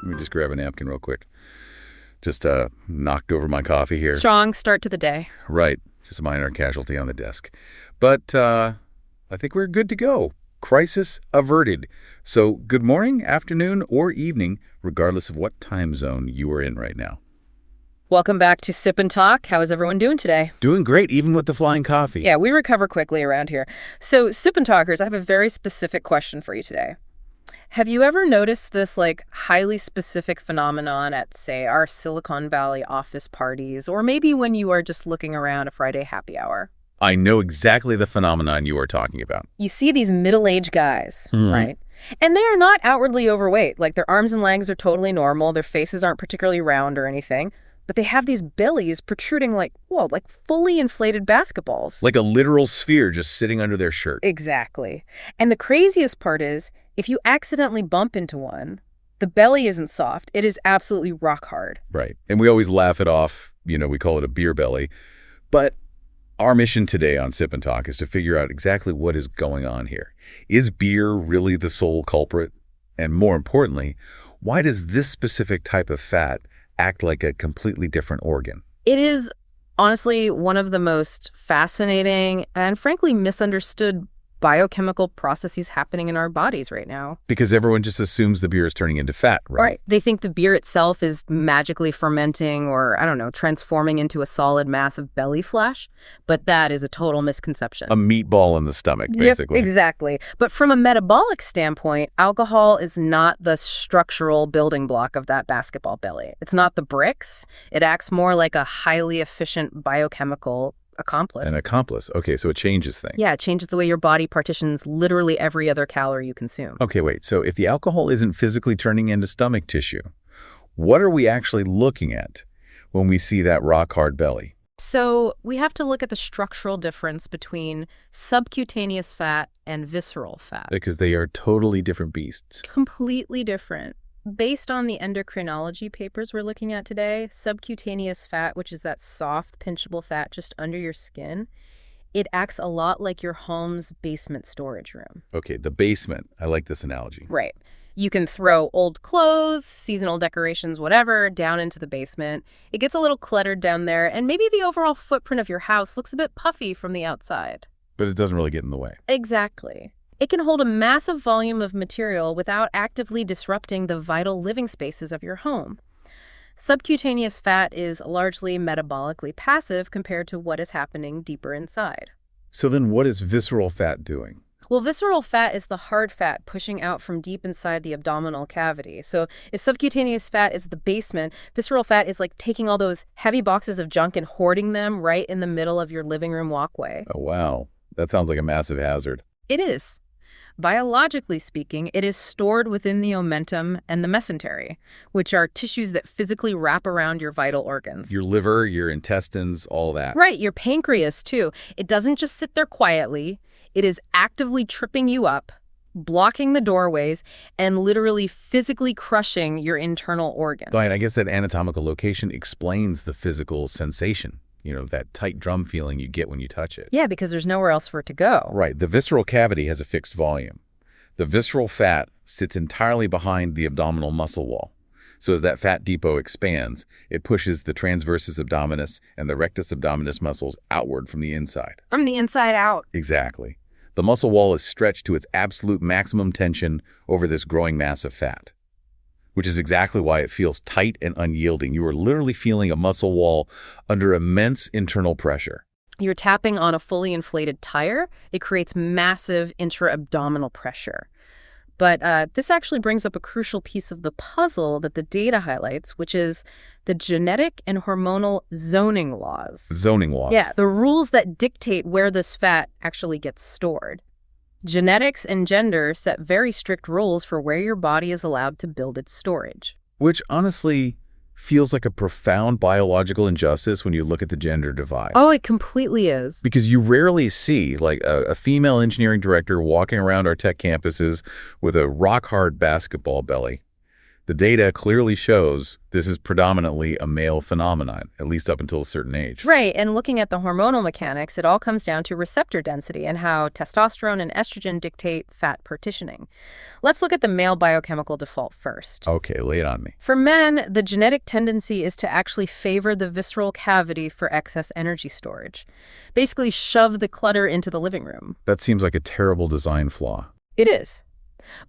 Let me just grab a napkin real quick. Just knocked over my coffee here. Strong start to the day. Right. Just a minor casualty on the desk. But I think we're good to go. Crisis averted. So good morning, afternoon, or evening, regardless of what time zone you are in right now. Welcome back to Sip and Talk. How is everyone doing today? Doing great, even with the flying coffee. Yeah, we recover quickly around here. So Sip and Talkers, I have a very specific question for you today. Have you ever noticed this highly specific phenomenon at, say, our Silicon Valley office parties, or maybe when you are just looking around a Friday happy hour? I know exactly the phenomenon you are talking about. You see these middle-aged guys, right? And they are not outwardly overweight. Their arms and legs are totally normal. Their faces aren't particularly round or anything. But they have these bellies protruding like fully inflated basketballs. Like a literal sphere just sitting under their shirt. Exactly. And the craziest part is, if you accidentally bump into one, the belly isn't soft. It is absolutely rock hard. Right. And we always laugh it off. We call it a beer belly. But our mission today on Sip and Talk is to figure out exactly what is going on here. Is beer really the sole culprit? And more importantly, why does this specific type of fat act like a completely different organ? It is honestly one of the most fascinating and frankly misunderstood biochemical processes happening in our bodies right now. Because everyone just assumes the beer is turning into fat, right? Right. They think the beer itself is magically fermenting or, transforming into a solid mass of belly flesh. But that is a total misconception. A meatball in the stomach, basically. Yep, exactly. But from a metabolic standpoint, alcohol is not the structural building block of that basketball belly. It's not the bricks. It acts more like a highly efficient biochemical accomplice. An accomplice. Okay, so it changes things. Yeah, it changes the way your body partitions literally every other calorie you consume. Okay, wait. So if the alcohol isn't physically turning into stomach tissue, what are we actually looking at when we see that rock-hard belly? So we have to look at the structural difference between subcutaneous fat and visceral fat. Because they are totally different beasts. Completely different. Based on the endocrinology papers we're looking at today, subcutaneous fat, which is that soft, pinchable fat just under your skin, it acts a lot like your home's basement storage room. Okay, the basement. I like this analogy. Right. You can throw old clothes, seasonal decorations, whatever, down into the basement. It gets a little cluttered down there, and maybe the overall footprint of your house looks a bit puffy from the outside. But it doesn't really get in the way. Exactly. It can hold a massive volume of material without actively disrupting the vital living spaces of your home. Subcutaneous fat is largely metabolically passive compared to what is happening deeper inside. So then what is visceral fat doing? Well, visceral fat is the hard fat pushing out from deep inside the abdominal cavity. So if subcutaneous fat is the basement, visceral fat is like taking all those heavy boxes of junk and hoarding them right in the middle of your living room walkway. Oh, wow. That sounds like a massive hazard. It is. Biologically speaking, it is stored within the omentum and the mesentery, which are tissues that physically wrap around your vital organs. Your liver, your intestines, all that. Right, your pancreas, too. It doesn't just sit there quietly. It is actively tripping you up, blocking the doorways, and literally physically crushing your internal organs. Right, I guess that anatomical location explains the physical sensation. That tight drum feeling you get when you touch it. Yeah, because there's nowhere else for it to go. Right. The visceral cavity has a fixed volume. The visceral fat sits entirely behind the abdominal muscle wall. So as that fat depot expands, it pushes the transversus abdominis and the rectus abdominis muscles outward from the inside. From the inside out. Exactly. The muscle wall is stretched to its absolute maximum tension over this growing mass of fat, which is exactly why it feels tight and unyielding. You are literally feeling a muscle wall under immense internal pressure. You're tapping on a fully inflated tire. It creates massive intra-abdominal pressure. But this actually brings up a crucial piece of the puzzle that the data highlights, which is the genetic and hormonal zoning laws. Zoning laws. Yeah, the rules that dictate where this fat actually gets stored. Genetics and gender set very strict rules for where your body is allowed to build its storage. Which honestly feels like a profound biological injustice when you look at the gender divide. Oh, it completely is. Because you rarely see a female engineering director walking around our tech campuses with a rock-hard basketball belly. The data clearly shows this is predominantly a male phenomenon, at least up until a certain age. Right, and looking at the hormonal mechanics, it all comes down to receptor density and how testosterone and estrogen dictate fat partitioning. Let's look at the male biochemical default first. Okay, lay it on me. For men, the genetic tendency is to actually favor the visceral cavity for excess energy storage. Basically, shove the clutter into the living room. That seems like a terrible design flaw. It is.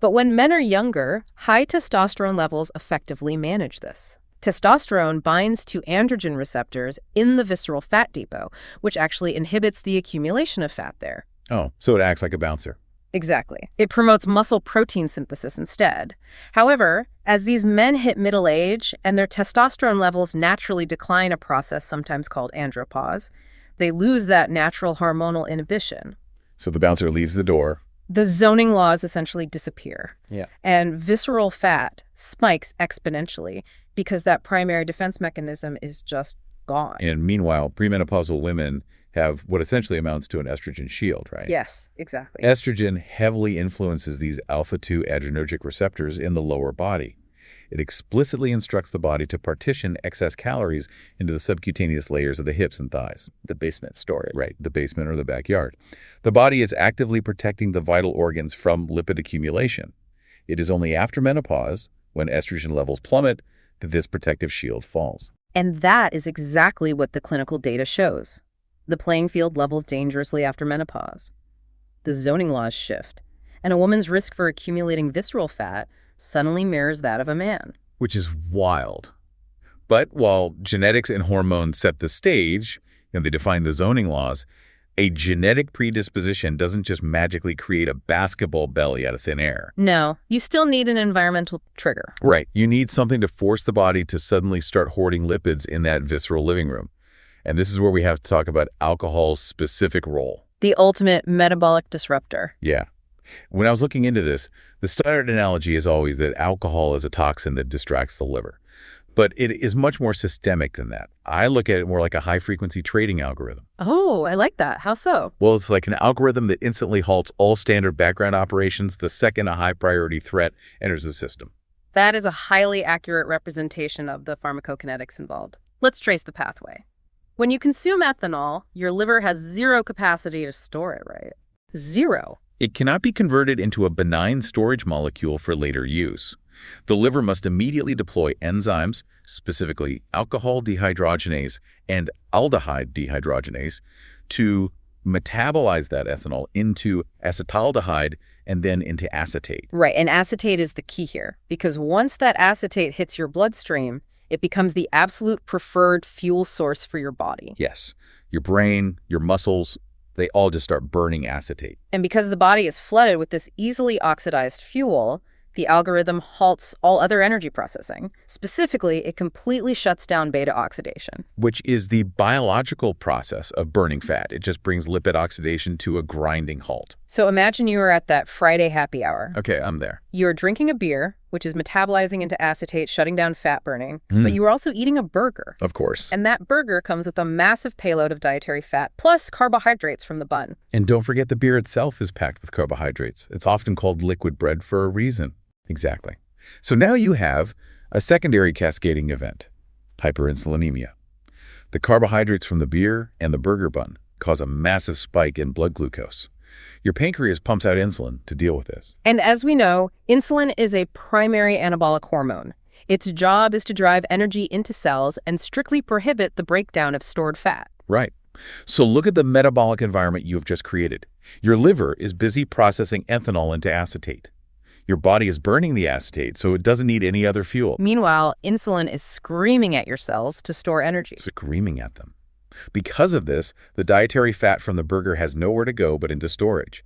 But when men are younger, high testosterone levels effectively manage this. Testosterone binds to androgen receptors in the visceral fat depot, which actually inhibits the accumulation of fat there. Oh, so it acts like a bouncer. Exactly. It promotes muscle protein synthesis instead. However, as these men hit middle age and their testosterone levels naturally decline, a process sometimes called andropause, they lose that natural hormonal inhibition. So the bouncer leaves the door. The zoning laws essentially disappear. Yeah. And visceral fat spikes exponentially because that primary defense mechanism is just gone. And meanwhile, premenopausal women have what essentially amounts to an estrogen shield, right? Yes, exactly. Estrogen heavily influences these alpha-2 adrenergic receptors in the lower body. It explicitly instructs the body to partition excess calories into the subcutaneous layers of the hips and thighs. The basement storage. Right, the basement or the backyard. The body is actively protecting the vital organs from lipid accumulation. It is only after menopause, when estrogen levels plummet, that this protective shield falls. And that is exactly what the clinical data shows. The playing field levels dangerously after menopause. The zoning laws shift, and a woman's risk for accumulating visceral fat suddenly mirrors that of a man. Which is wild. But while genetics and hormones set the stage, and they define the zoning laws, a genetic predisposition doesn't just magically create a basketball belly out of thin air. No, you still need an environmental trigger. Right. You need something to force the body to suddenly start hoarding lipids in that visceral living room. And this is where we have to talk about alcohol's specific role. The ultimate metabolic disruptor. Yeah. When I was looking into this, the standard analogy is always that alcohol is a toxin that distracts the liver. But it is much more systemic than that. I look at it more like a high-frequency trading algorithm. Oh, I like that. How so? Well, it's like an algorithm that instantly halts all standard background operations the second a high-priority threat enters the system. That is a highly accurate representation of the pharmacokinetics involved. Let's trace the pathway. When you consume ethanol, your liver has zero capacity to store it, right? Zero. It cannot be converted into a benign storage molecule for later use. The liver must immediately deploy enzymes, specifically alcohol dehydrogenase and aldehyde dehydrogenase, to metabolize that ethanol into acetaldehyde and then into acetate. Right, and acetate is the key here, because once that acetate hits your bloodstream, it becomes the absolute preferred fuel source for your body. Yes, your brain, your muscles, they all just start burning acetate. And because the body is flooded with this easily oxidized fuel, the algorithm halts all other energy processing. Specifically, it completely shuts down beta oxidation. Which is the biological process of burning fat. It just brings lipid oxidation to a grinding halt. So imagine you are at that Friday happy hour. Okay, I'm there. You're drinking a beer, which is metabolizing into acetate, shutting down fat burning, but you are also eating a burger. Of course. And that burger comes with a massive payload of dietary fat, plus carbohydrates from the bun. And don't forget the beer itself is packed with carbohydrates. It's often called liquid bread for a reason. Exactly. So now you have a secondary cascading event, hyperinsulinemia. The carbohydrates from the beer and the burger bun cause a massive spike in blood glucose. Your pancreas pumps out insulin to deal with this. And as we know, insulin is a primary anabolic hormone. Its job is to drive energy into cells and strictly prohibit the breakdown of stored fat. Right. So look at the metabolic environment you have just created. Your liver is busy processing ethanol into acetate. Your body is burning the acetate, so it doesn't need any other fuel. Meanwhile, insulin is screaming at your cells to store energy. Screaming at them. Because of this, the dietary fat from the burger has nowhere to go but into storage.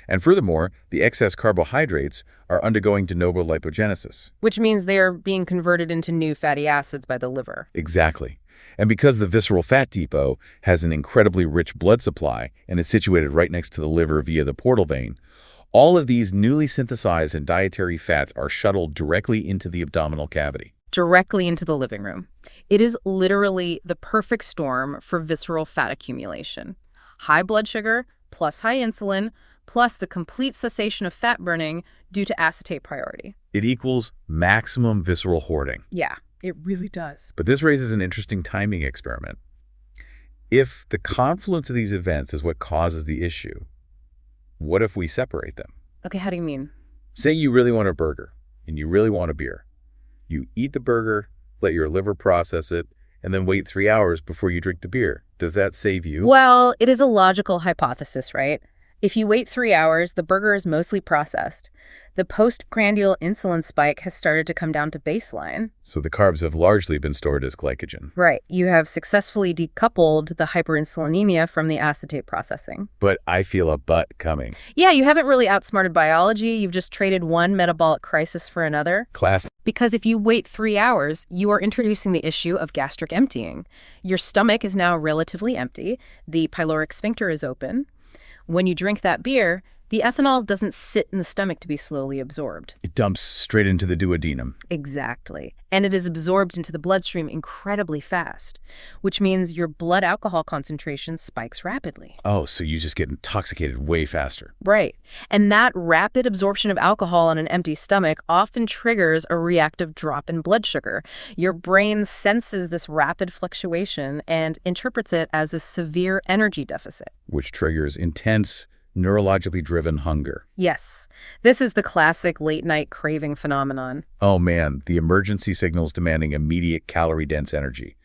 And furthermore, the excess carbohydrates are undergoing de novo lipogenesis. Which means they are being converted into new fatty acids by the liver. Exactly. And because the visceral fat depot has an incredibly rich blood supply and is situated right next to the liver via the portal vein, all of these newly synthesized and dietary fats are shuttled directly into the abdominal cavity. Directly into the living room. It is literally the perfect storm for visceral fat accumulation. High blood sugar plus high insulin plus the complete cessation of fat burning due to acetate priority. It equals maximum visceral hoarding. Yeah, it really does. But this raises an interesting timing experiment. If the confluence of these events is what causes the issue, what if we separate them? Okay, how do you mean? Say you really want a burger and you really want a beer. You eat the burger, let your liver process it, and then wait 3 hours before you drink the beer. Does that save you? Well, it is a logical hypothesis, right? If you wait 3 hours, the burger is mostly processed. The postprandial insulin spike has started to come down to baseline. So the carbs have largely been stored as glycogen. Right. You have successfully decoupled the hyperinsulinemia from the acetate processing. But I feel a but coming. Yeah, you haven't really outsmarted biology. You've just traded one metabolic crisis for another. Classic. Because if you wait 3 hours, you are introducing the issue of gastric emptying. Your stomach is now relatively empty. The pyloric sphincter is open. When you drink that beer, the ethanol doesn't sit in the stomach to be slowly absorbed. It dumps straight into the duodenum. Exactly. And it is absorbed into the bloodstream incredibly fast, which means your blood alcohol concentration spikes rapidly. Oh, so you just get intoxicated way faster. Right. And that rapid absorption of alcohol on an empty stomach often triggers a reactive drop in blood sugar. Your brain senses this rapid fluctuation and interprets it as a severe energy deficit, which triggers intense, neurologically driven hunger. Yes. This is the classic late-night craving phenomenon. Oh man, the emergency signals demanding immediate calorie-dense energy.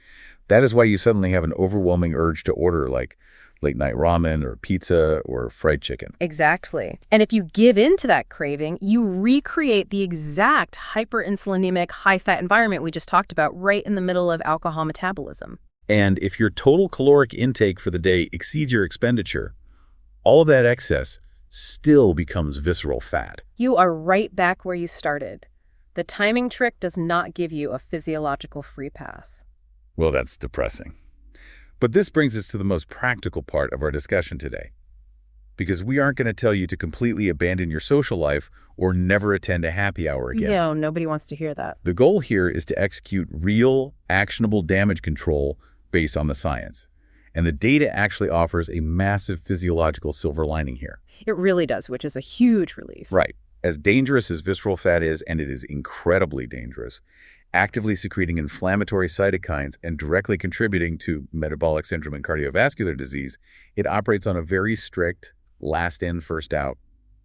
That is why you suddenly have an overwhelming urge to order like late-night ramen or pizza or fried chicken. Exactly. And if you give in to that craving, you recreate the exact hyperinsulinemic, high-fat environment we just talked about right in the middle of alcohol metabolism. And if your total caloric intake for the day exceeds your expenditure, all of that excess still becomes visceral fat. You are right back where you started. The timing trick does not give you a physiological free pass. Well, that's depressing. But this brings us to the most practical part of our discussion today. Because we aren't going to tell you to completely abandon your social life or never attend a happy hour again. No, nobody wants to hear that. The goal here is to execute real, actionable damage control based on the science. And the data actually offers a massive physiological silver lining here. It really does, which is a huge relief. Right. As dangerous as visceral fat is, and it is incredibly dangerous, actively secreting inflammatory cytokines and directly contributing to metabolic syndrome and cardiovascular disease, it operates on a very strict last in, first out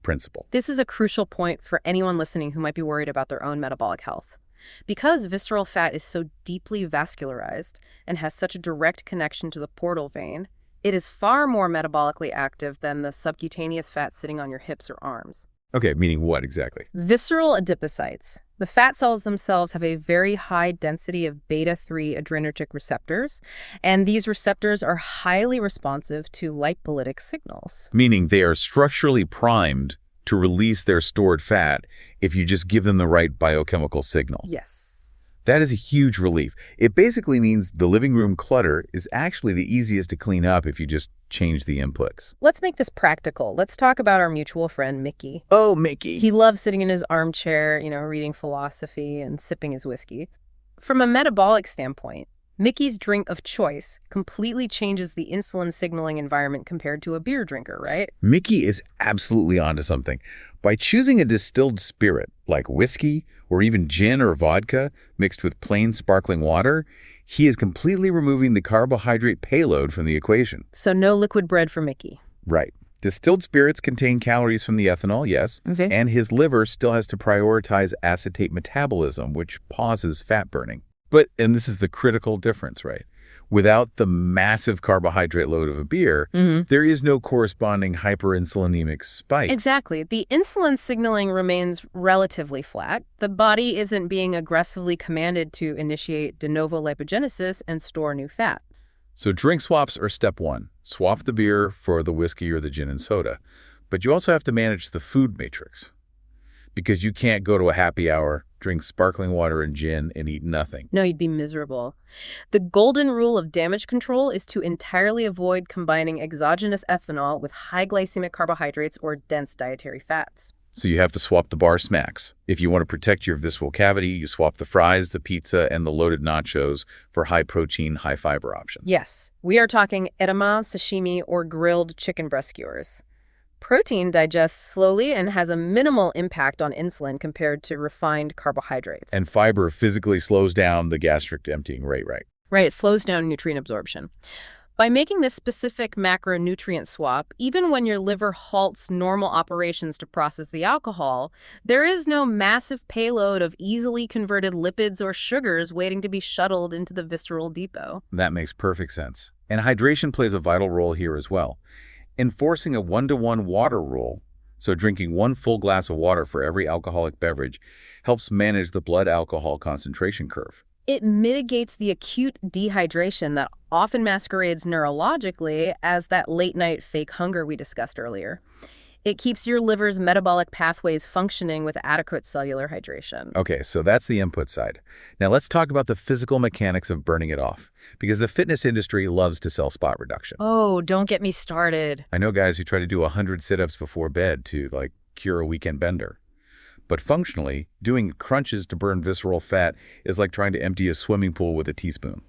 principle. This is a crucial point for anyone listening who might be worried about their own metabolic health. Because visceral fat is so deeply vascularized and has such a direct connection to the portal vein, it is far more metabolically active than the subcutaneous fat sitting on your hips or arms. Okay, meaning what exactly? Visceral adipocytes. The fat cells themselves have a very high density of beta-3 adrenergic receptors, and these receptors are highly responsive to lipolytic signals. Meaning they are structurally primed to release their stored fat if you just give them the right biochemical signal. Yes. That is a huge relief. It basically means the living room clutter is actually the easiest to clean up if you just change the inputs. Let's make this practical. Let's talk about our mutual friend, Mickey. Oh, Mickey. He loves sitting in his armchair, reading philosophy and sipping his whiskey. From a metabolic standpoint, Mickey's drink of choice completely changes the insulin signaling environment compared to a beer drinker, right? Mickey is absolutely onto something. By choosing a distilled spirit like whiskey or even gin or vodka mixed with plain sparkling water, he is completely removing the carbohydrate payload from the equation. So no liquid bread for Mickey. Right. Distilled spirits contain calories from the ethanol, yes, Okay. And his liver still has to prioritize acetate metabolism, which pauses fat burning. But, and this is the critical difference, right? Without the massive carbohydrate load of a beer, there is no corresponding hyperinsulinemic spike. Exactly. The insulin signaling remains relatively flat. The body isn't being aggressively commanded to initiate de novo lipogenesis and store new fat. So drink swaps are step one. Swap the beer for the whiskey or the gin and soda. But you also have to manage the food matrix. Because you can't go to a happy hour, drink sparkling water and gin, and eat nothing. No, you'd be miserable. The golden rule of damage control is to entirely avoid combining exogenous ethanol with high glycemic carbohydrates or dense dietary fats. So you have to swap the bar snacks. If you want to protect your visceral cavity, you swap the fries, the pizza, and the loaded nachos for high-protein, high-fiber options. Yes, we are talking edamame, sashimi, or grilled chicken breast skewers. Protein digests slowly and has a minimal impact on insulin compared to refined carbohydrates. And fiber physically slows down the gastric emptying rate, right? Right, it slows down nutrient absorption. By making this specific macronutrient swap, even when your liver halts normal operations to process the alcohol, there is no massive payload of easily converted lipids or sugars waiting to be shuttled into the visceral depot. That makes perfect sense. And hydration plays a vital role here as well. Enforcing a 1-to-1 water rule, so drinking 1 full glass of water for every alcoholic beverage, helps manage the blood alcohol concentration curve. It mitigates the acute dehydration that often masquerades neurologically as that late-night fake hunger we discussed earlier. It keeps your liver's metabolic pathways functioning with adequate cellular hydration. Okay, so that's the input side. Now let's talk about the physical mechanics of burning it off, because the fitness industry loves to sell spot reduction. Oh, don't get me started. I know guys who try to do 100 sit-ups before bed to, cure a weekend bender. But functionally, doing crunches to burn visceral fat is like trying to empty a swimming pool with a teaspoon.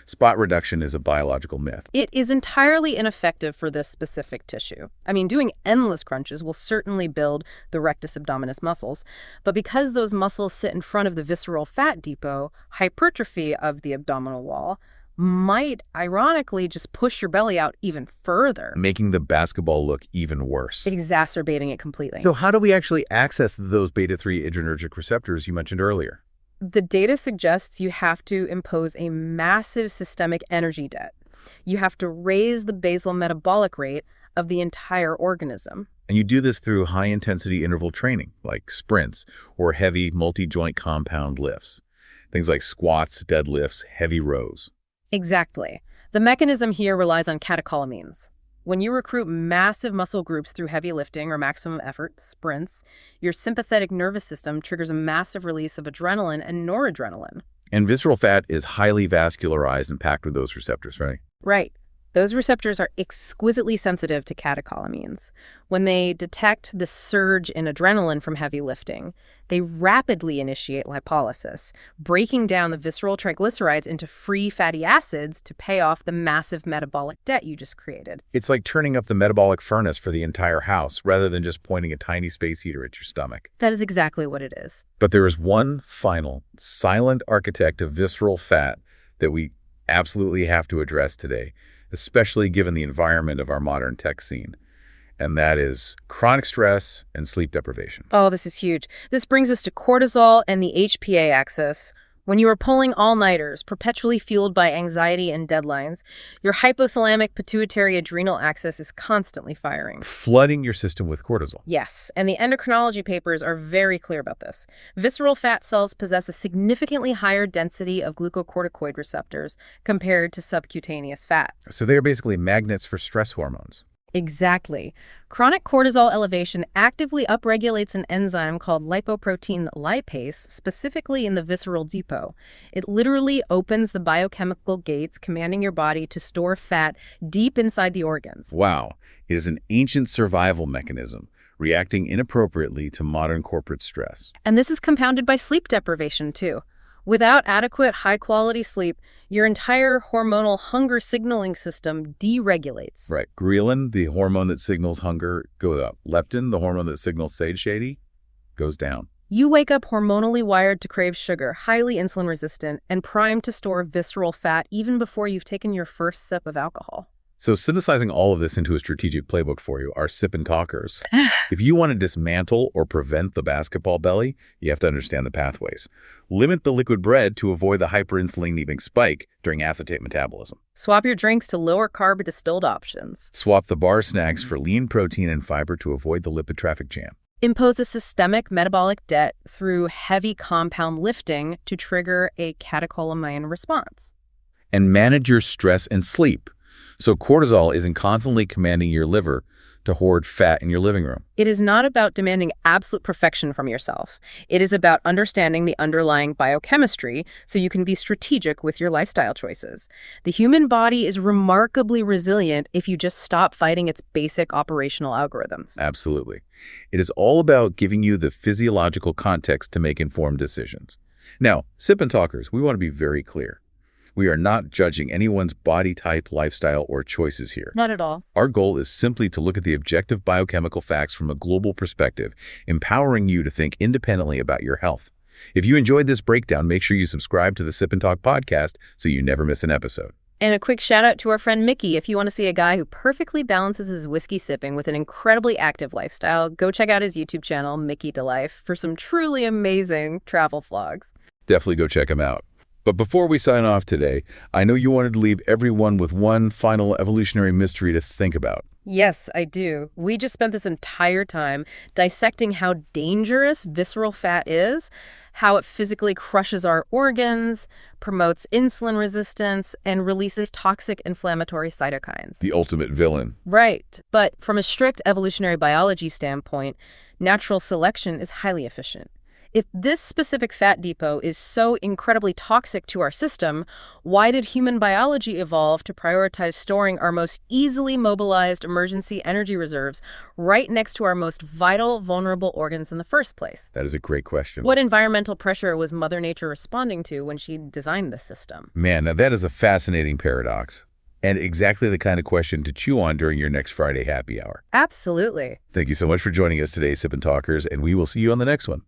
Spot reduction is a biological myth. It is entirely ineffective for this specific tissue. I mean, doing endless crunches will certainly build the rectus abdominis muscles, but because those muscles sit in front of the visceral fat depot, hypertrophy of the abdominal wall might, ironically, just push your belly out even further, Making the basketball look even worse. exacerbating it completely. So how do we actually access those beta-3 adrenergic receptors you mentioned earlier? The data suggests you have to impose a massive systemic energy debt. You have to raise the basal metabolic rate of the entire organism. And you do this through high-intensity interval training, like sprints or heavy multi-joint compound lifts. Things like squats, deadlifts, heavy rows. Exactly. The mechanism here relies on catecholamines. When you recruit massive muscle groups through heavy lifting or maximum effort, sprints, your sympathetic nervous system triggers a massive release of adrenaline and noradrenaline. And visceral fat is highly vascularized and packed with those receptors, right? Right. Those receptors are exquisitely sensitive to catecholamines. When they detect the surge in adrenaline from heavy lifting, they rapidly initiate lipolysis, breaking down the visceral triglycerides into free fatty acids to pay off the massive metabolic debt you just created. It's like turning up the metabolic furnace for the entire house rather than just pointing a tiny space heater at your stomach. That is exactly what it is. But there is one final, silent architect of visceral fat that we absolutely have to address today, especially given the environment of our modern tech scene. And that is chronic stress and sleep deprivation. Oh, this is huge. This brings us to cortisol and the HPA axis. When you are pulling all-nighters, perpetually fueled by anxiety and deadlines, your hypothalamic pituitary adrenal axis is constantly firing. Flooding your system with cortisol. Yes, and the endocrinology papers are very clear about this. Visceral fat cells possess a significantly higher density of glucocorticoid receptors compared to subcutaneous fat. So they are basically magnets for stress hormones. Exactly. Chronic cortisol elevation actively upregulates an enzyme called lipoprotein lipase, specifically in the visceral depot. It literally opens the biochemical gates commanding your body to store fat deep inside the organs. Wow. It is an ancient survival mechanism, reacting inappropriately to modern corporate stress. And this is compounded by sleep deprivation, too. Without adequate, high-quality sleep, your entire hormonal hunger signaling system deregulates. Right. Ghrelin, the hormone that signals hunger, goes up. Leptin, the hormone that signals satiety, goes down. You wake up hormonally wired to crave sugar, highly insulin-resistant, and primed to store visceral fat even before you've taken your first sip of alcohol. So synthesizing all of this into a strategic playbook for you are Sip&Talkers. If you want to dismantle or prevent the basketball belly, you have to understand the pathways. Limit the liquid bread to avoid the hyperinsulinemic spike during acetate metabolism. Swap your drinks to lower-carb distilled options. Swap the bar snacks for lean protein and fiber to avoid the lipid traffic jam. Impose a systemic metabolic debt through heavy compound lifting to trigger a catecholamine response. And manage your stress and sleep, so cortisol isn't constantly commanding your liver to hoard fat in your living room. It is not about demanding absolute perfection from yourself. It is about understanding the underlying biochemistry so you can be strategic with your lifestyle choices. The human body is remarkably resilient if you just stop fighting its basic operational algorithms. Absolutely. It is all about giving you the physiological context to make informed decisions. Now, Sip&Talkers, we want to be very clear. We are not judging anyone's body type, lifestyle, or choices here. Not at all. Our goal is simply to look at the objective biochemical facts from a global perspective, empowering you to think independently about your health. If you enjoyed this breakdown, make sure you subscribe to the Sip and Talk podcast so you never miss an episode. And a quick shout out to our friend Mickey. If you want to see a guy who perfectly balances his whiskey sipping with an incredibly active lifestyle, go check out his YouTube channel, Mickey to Life, for some truly amazing travel vlogs. Definitely go check him out. But before we sign off today, I know you wanted to leave everyone with one final evolutionary mystery to think about. Yes, I do. We just spent this entire time dissecting how dangerous visceral fat is, how it physically crushes our organs, promotes insulin resistance, and releases toxic inflammatory cytokines. The ultimate villain. Right. But from a strict evolutionary biology standpoint, natural selection is highly efficient. If this specific fat depot is so incredibly toxic to our system, why did human biology evolve to prioritize storing our most easily mobilized emergency energy reserves right next to our most vital, vulnerable organs in the first place? That is a great question. What environmental pressure was Mother Nature responding to when she designed this system? Man, now that is a fascinating paradox. And exactly the kind of question to chew on during your next Friday happy hour. Absolutely. Thank you so much for joining us today, Sip and Talkers, and we will see you on the next one.